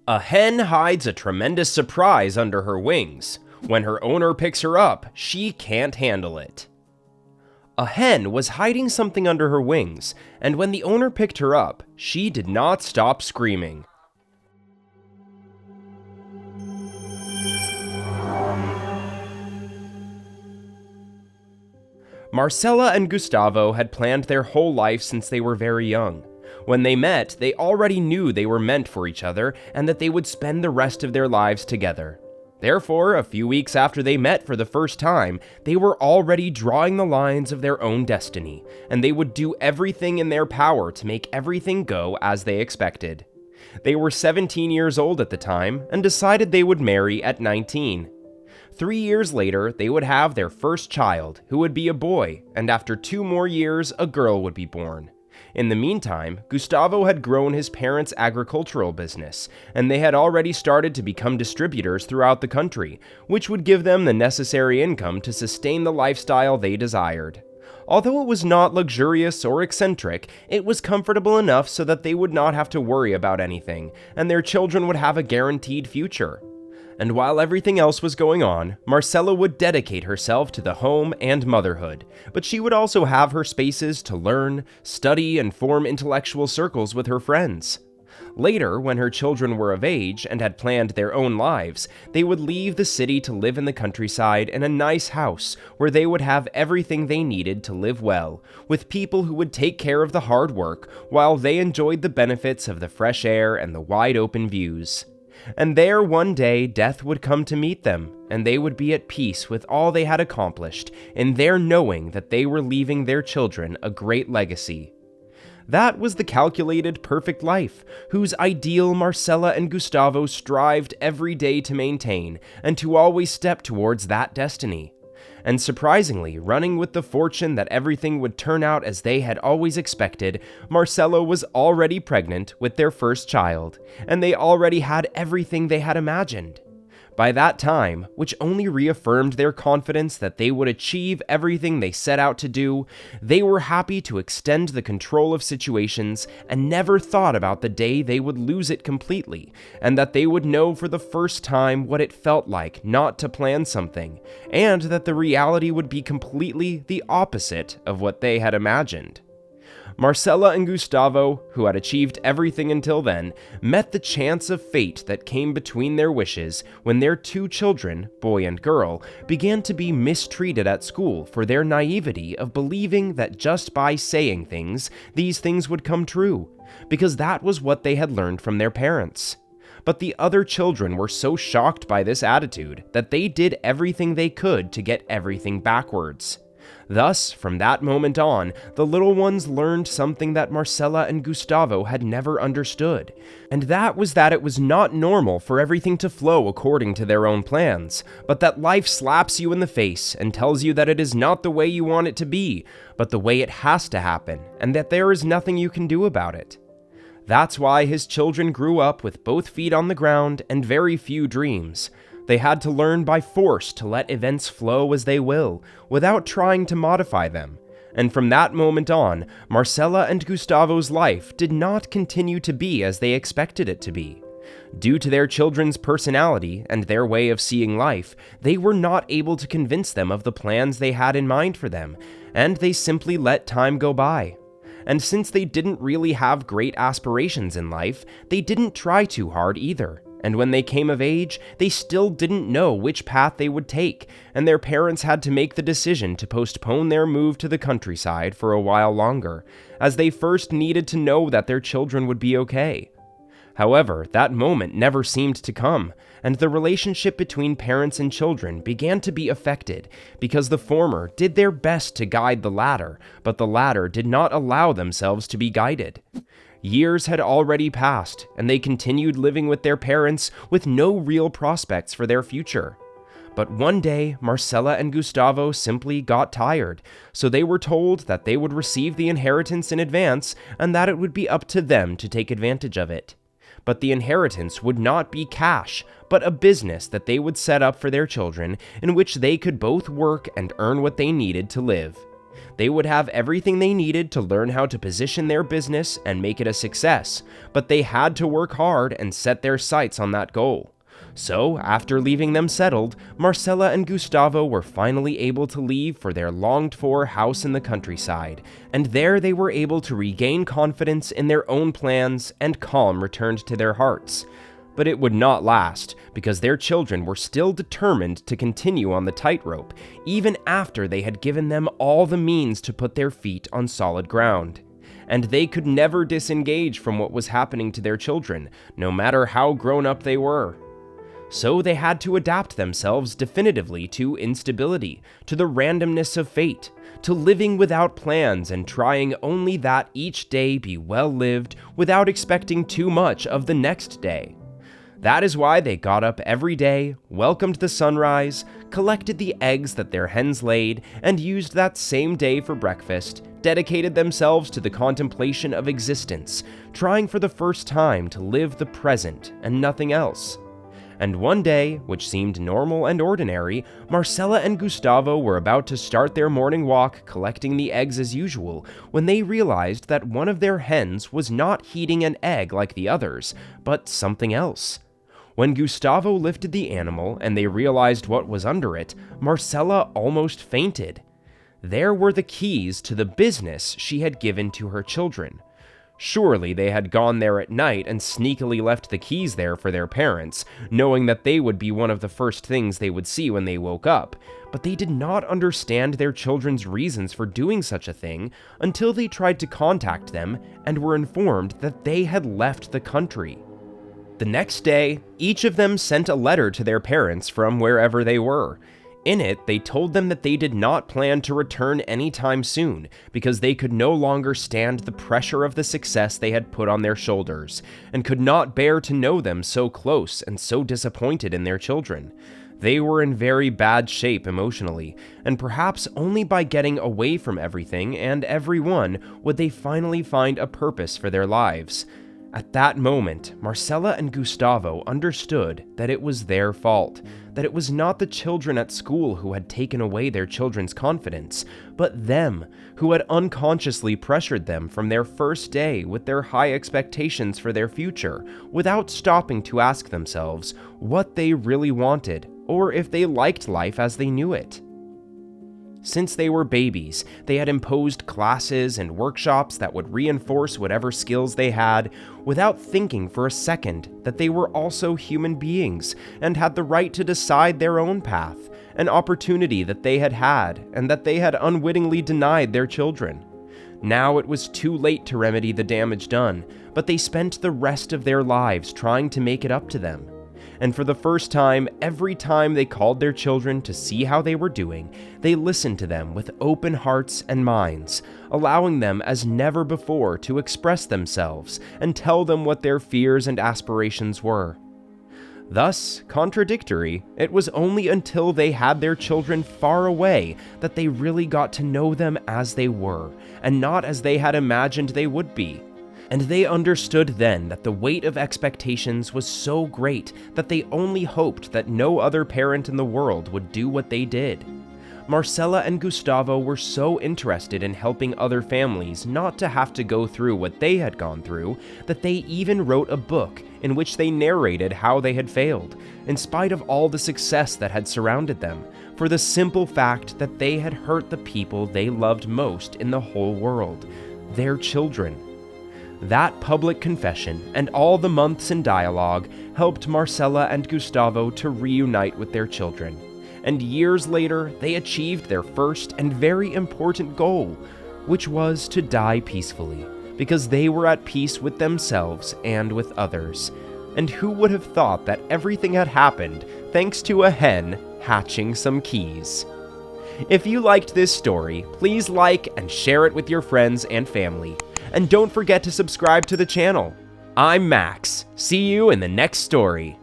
A hen hides a tremendous surprise under her wings. When her owner picks her up, she can't handle it. A hen was hiding something under her wings, and when the owner picked her up, she did not stop screaming. Marcella and Gustavo had planned their whole life since they were very young. When they met, they already knew they were meant for each other and that they would spend the rest of their lives together. Therefore, a few weeks after they met for the first time, they were already drawing the lines of their own destiny, and they would do everything in their power to make everything go as they expected. They were 17 years old at the time and decided they would marry at 19. 3 years later, they would have their first child, who would be a boy, and after 2 more years, a girl would be born. In the meantime, Gustavo had grown his parents' agricultural business, and they had already started to become distributors throughout the country, which would give them the necessary income to sustain the lifestyle they desired. Although it was not luxurious or eccentric, it was comfortable enough so that they would not have to worry about anything, and their children would have a guaranteed future. And while everything else was going on, Marcella would dedicate herself to the home and motherhood, but she would also have her spaces to learn, study, and form intellectual circles with her friends. Later, when her children were of age and had planned their own lives, they would leave the city to live in the countryside in a nice house where they would have everything they needed to live well, with people who would take care of the hard work while they enjoyed the benefits of the fresh air and the wide open views. And there one day death would come to meet them, and they would be at peace with all they had accomplished, in their knowing that they were leaving their children a great legacy. That was the calculated, perfect life, whose ideal Marcella and Gustavo strived every day to maintain, and to always step towards that destiny. And surprisingly, running with the fortune that everything would turn out as they had always expected, Marcella was already pregnant with their first child, and they already had everything they had imagined. By that time, which only reaffirmed their confidence that they would achieve everything they set out to do, they were happy to extend the control of situations and never thought about the day they would lose it completely, and that they would know for the first time what it felt like not to plan something, and that the reality would be completely the opposite of what they had imagined. Marcella and Gustavo, who had achieved everything until then, met the chance of fate that came between their wishes when their 2 children, boy and girl, began to be mistreated at school for their naivety of believing that just by saying things, these things would come true, because that was what they had learned from their parents. But the other children were so shocked by this attitude that they did everything they could to get everything backwards. Thus, from that moment on, the little ones learned something that Marcella and Gustavo had never understood, and that was that it was not normal for everything to flow according to their own plans, but that life slaps you in the face and tells you that it is not the way you want it to be, but the way it has to happen, and that there is nothing you can do about it. That's why his children grew up with both feet on the ground and very few dreams. They had to learn by force to let events flow as they will, without trying to modify them. And from that moment on, Marcella and Gustavo's life did not continue to be as they expected it to be. Due to their children's personality and their way of seeing life, they were not able to convince them of the plans they had in mind for them, and they simply let time go by. And since they didn't really have great aspirations in life, they didn't try too hard either. And when they came of age, they still didn't know which path they would take, and their parents had to make the decision to postpone their move to the countryside for a while longer, as they first needed to know that their children would be okay. However, that moment never seemed to come, and the relationship between parents and children began to be affected, because the former did their best to guide the latter, but the latter did not allow themselves to be guided. Years had already passed, and they continued living with their parents with no real prospects for their future. But one day, Marcella and Gustavo simply got tired, so they were told that they would receive the inheritance in advance and that it would be up to them to take advantage of it. But the inheritance would not be cash, but a business that they would set up for their children, in which they could both work and earn what they needed to live. They would have everything they needed to learn how to position their business and make it a success, but they had to work hard and set their sights on that goal. So, after leaving them settled, Marcella and Gustavo were finally able to leave for their longed-for house in the countryside, and there they were able to regain confidence in their own plans, and calm returned to their hearts. But it would not last, because their children were still determined to continue on the tightrope, even after they had given them all the means to put their feet on solid ground. And they could never disengage from what was happening to their children, no matter how grown up they were. So they had to adapt themselves definitively to instability, to the randomness of fate, to living without plans and trying only that each day be well lived without expecting too much of the next day. That is why they got up every day, welcomed the sunrise, collected the eggs that their hens laid, and used that same day for breakfast, dedicated themselves to the contemplation of existence, trying for the first time to live the present and nothing else. And one day, which seemed normal and ordinary, Marcella and Gustavo were about to start their morning walk collecting the eggs as usual, when they realized that one of their hens was not heating an egg like the others, but something else. When Gustavo lifted the animal and they realized what was under it, Marcella almost fainted. There were the keys to the business she had given to her children. Surely they had gone there at night and sneakily left the keys there for their parents, knowing that they would be one of the first things they would see when they woke up, but they did not understand their children's reasons for doing such a thing until they tried to contact them and were informed that they had left the country. The next day, each of them sent a letter to their parents from wherever they were. In it, they told them that they did not plan to return anytime soon because they could no longer stand the pressure of the success they had put on their shoulders, and could not bear to know them so close and so disappointed in their children. They were in very bad shape emotionally, and perhaps only by getting away from everything and everyone would they finally find a purpose for their lives. At that moment, Marcella and Gustavo understood that it was their fault, that it was not the children at school who had taken away their children's confidence, but them, who had unconsciously pressured them from their first day with their high expectations for their future, without stopping to ask themselves what they really wanted, or if they liked life as they knew it. Since they were babies, they had imposed classes and workshops that would reinforce whatever skills they had, without thinking for a second that they were also human beings and had the right to decide their own path, an opportunity that they had had and that they had unwittingly denied their children. Now it was too late to remedy the damage done, but they spent the rest of their lives trying to make it up to them. And for the first time, every time they called their children to see how they were doing, they listened to them with open hearts and minds, allowing them as never before to express themselves and tell them what their fears and aspirations were. Thus, contradictory, it was only until they had their children far away that they really got to know them as they were, and not as they had imagined they would be. And they understood then that the weight of expectations was so great that they only hoped that no other parent in the world would do what they did. Marcella and Gustavo were so interested in helping other families not to have to go through what they had gone through that they even wrote a book in which they narrated how they had failed, in spite of all the success that had surrounded them, for the simple fact that they had hurt the people they loved most in the whole world, their children. That public confession and all the months in dialogue helped Marcella and Gustavo to reunite with their children. And years later, they achieved their first and very important goal, which was to die peacefully, because they were at peace with themselves and with others. And who would have thought that everything had happened thanks to a hen hatching some keys? If you liked this story, please like and share it with your friends and family. And don't forget to subscribe to the channel. I'm Max. See you in the next story.